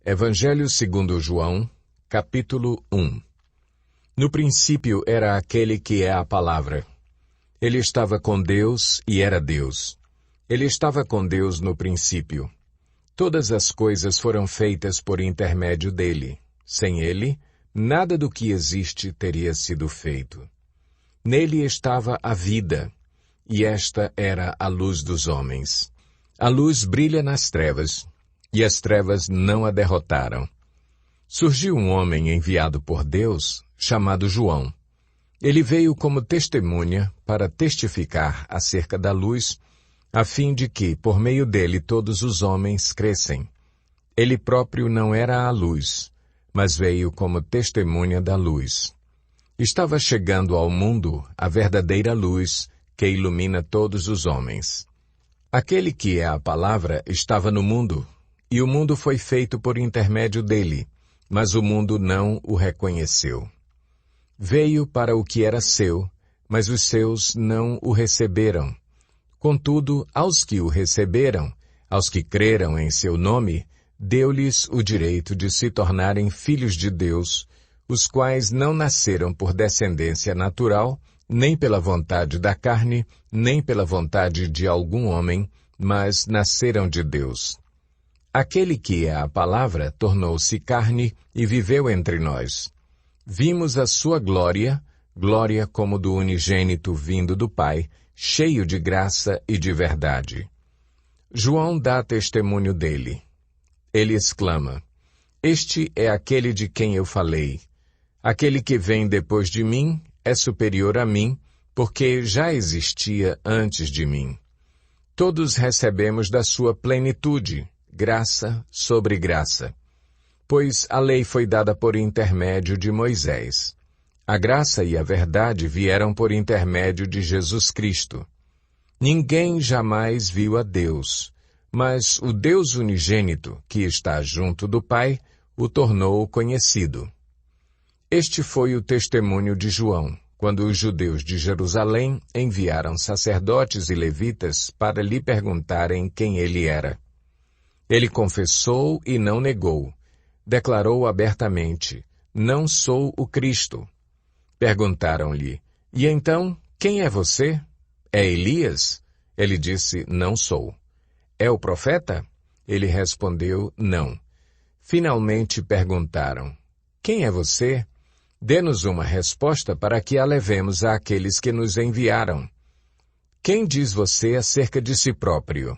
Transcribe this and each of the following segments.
Evangelho segundo João, capítulo 1. No princípio era aquele que é a Palavra. Ele estava com Deus e era Deus. Ele estava com Deus no princípio. Todas as coisas foram feitas por intermédio dele. Sem ele, nada do que existe teria sido feito. Nele estava a vida, e esta era a luz dos homens. A luz brilha nas trevas, e as trevas não a derrotaram. Surgiu um homem enviado por Deus, chamado João. Ele veio como testemunha para testificar acerca da luz, a fim de que, por meio dele, todos os homens crescem. Ele próprio não era a luz, mas veio como testemunha da luz. Estava chegando ao mundo a verdadeira luz que ilumina todos os homens. Aquele que é a Palavra estava no mundo, e o mundo foi feito por intermédio dele, mas o mundo não o reconheceu. Veio para o que era seu, mas os seus não o receberam. Contudo, aos que o receberam, aos que creram em seu nome, deu-lhes o direito de se tornarem filhos de Deus, os quais não nasceram por descendência natural, nem pela vontade da carne, nem pela vontade de algum homem, mas nasceram de Deus. Aquele que é a Palavra tornou-se carne e viveu entre nós. Vimos a sua glória, glória como do unigênito vindo do Pai, cheio de graça e de verdade. João dá testemunho dele. Ele exclama: Este é aquele de quem eu falei. Aquele que vem depois de mim é superior a mim, porque já existia antes de mim. Todos recebemos da sua plenitude, graça sobre graça. Pois a lei foi dada por intermédio de Moisés. A graça e a verdade vieram por intermédio de Jesus Cristo. Ninguém jamais viu a Deus, mas o Deus unigênito, que está junto do Pai, o tornou conhecido. Este foi o testemunho de João, quando os judeus de Jerusalém enviaram sacerdotes e levitas para lhe perguntarem quem ele era. Ele confessou e não negou. Declarou abertamente: Não sou o Cristo. Perguntaram-lhe: E então, quem é você? É Elias? Ele disse: Não sou. É o profeta? Ele respondeu: Não. Finalmente perguntaram: Quem é você? Dê-nos uma resposta para que a levemos àqueles que nos enviaram. Quem diz você acerca de si próprio?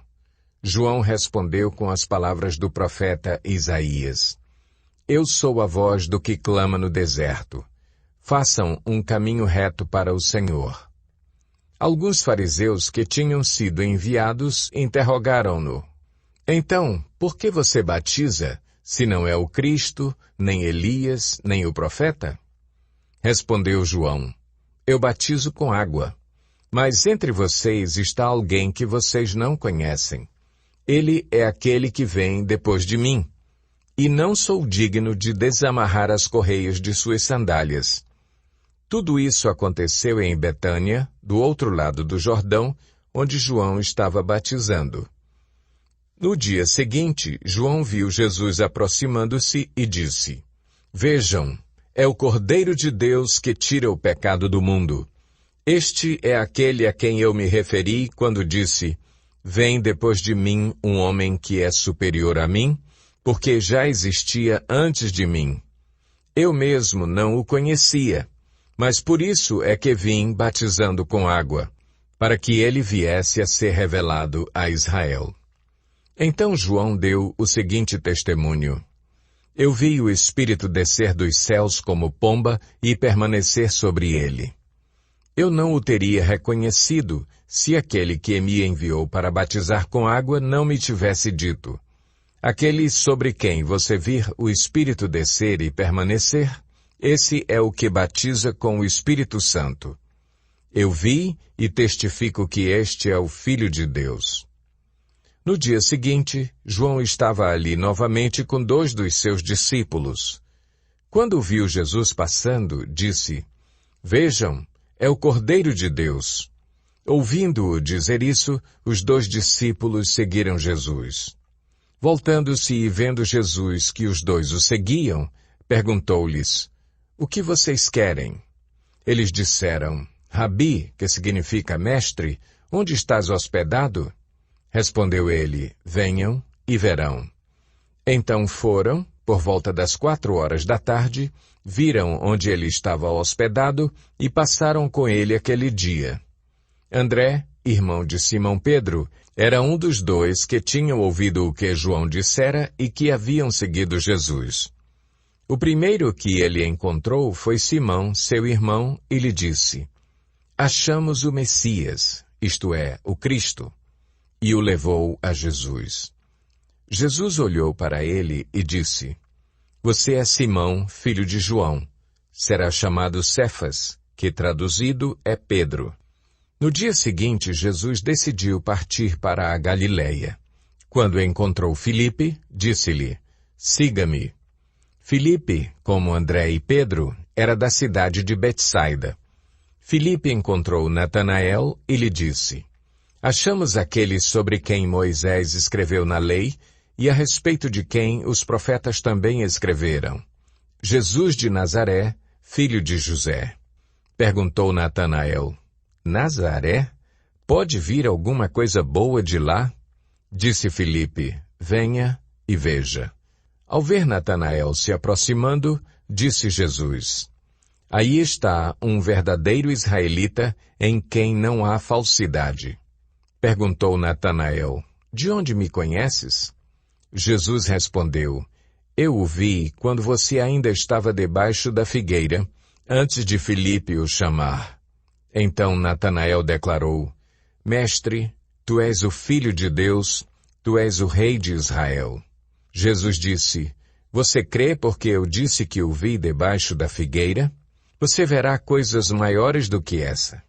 João respondeu com as palavras do profeta Isaías: Eu sou a voz do que clama no deserto. Façam um caminho reto para o Senhor. Alguns fariseus que tinham sido enviados interrogaram-no: Então, por que você batiza, se não é o Cristo, nem Elias, nem o profeta? Respondeu João: Eu batizo com água, mas entre vocês está alguém que vocês não conhecem. Ele é aquele que vem depois de mim, e não sou digno de desamarrar as correias de suas sandálias. Tudo isso aconteceu em Betânia, do outro lado do Jordão, onde João estava batizando. No dia seguinte, João viu Jesus aproximando-se e disse: Vejam, é o Cordeiro de Deus que tira o pecado do mundo. Este é aquele a quem eu me referi quando disse: Vem depois de mim um homem que é superior a mim, porque já existia antes de mim. Eu mesmo não o conhecia, mas por isso é que vim batizando com água, para que ele viesse a ser revelado a Israel. Então João deu o seguinte testemunho: Eu vi o Espírito descer dos céus como pomba e permanecer sobre ele. Eu não o teria reconhecido se aquele que me enviou para batizar com água não me tivesse dito: Aquele sobre quem você vir o Espírito descer e permanecer, esse é o que batiza com o Espírito Santo. Eu vi e testifico que este é o Filho de Deus. No dia seguinte, João estava ali novamente com 2 dos seus discípulos. Quando viu Jesus passando, disse: Vejam, é o Cordeiro de Deus. Ouvindo-o dizer isso, os 2 discípulos seguiram Jesus. Voltando-se e vendo Jesus que os dois o seguiam, perguntou-lhes: O que vocês querem? Eles disseram: Rabi, que significa mestre, onde estás hospedado? Respondeu ele: Venham e verão. Então foram, por volta das 4 horas da tarde, viram onde ele estava hospedado e passaram com ele aquele dia. André, irmão de Simão Pedro, era um dos dois que tinham ouvido o que João dissera e que haviam seguido Jesus. O primeiro que ele encontrou foi Simão, seu irmão, e lhe disse: Achamos o Messias, isto é, o Cristo. E o levou a Jesus. Jesus olhou para ele e disse: Você é Simão, filho de João. Será chamado Cefas, que traduzido é Pedro. No dia seguinte, Jesus decidiu partir para a Galileia. Quando encontrou Filipe, disse-lhe: Siga-me. Filipe, como André e Pedro, era da cidade de Betsaida. Filipe encontrou Natanael e lhe disse: Achamos aquele sobre quem Moisés escreveu na lei e a respeito de quem os profetas também escreveram. Jesus de Nazaré, filho de José. Perguntou Natanael: Nazaré? Pode vir alguma coisa boa de lá? Disse Filipe: Venha e veja. Ao ver Natanael se aproximando, disse Jesus: Aí está um verdadeiro israelita em quem não há falsidade. Perguntou Natanael: De onde me conheces? Jesus respondeu: Eu o vi quando você ainda estava debaixo da figueira, antes de Filipe o chamar. Então Natanael declarou: Mestre, tu és o Filho de Deus, tu és o Rei de Israel. Jesus disse: Você crê porque eu disse que o vi debaixo da figueira? Você verá coisas maiores do que essa.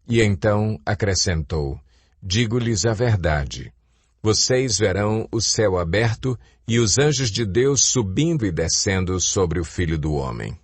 E então acrescentou: Digo-lhes a verdade. Vocês verão o céu aberto e os anjos de Deus subindo e descendo sobre o Filho do Homem.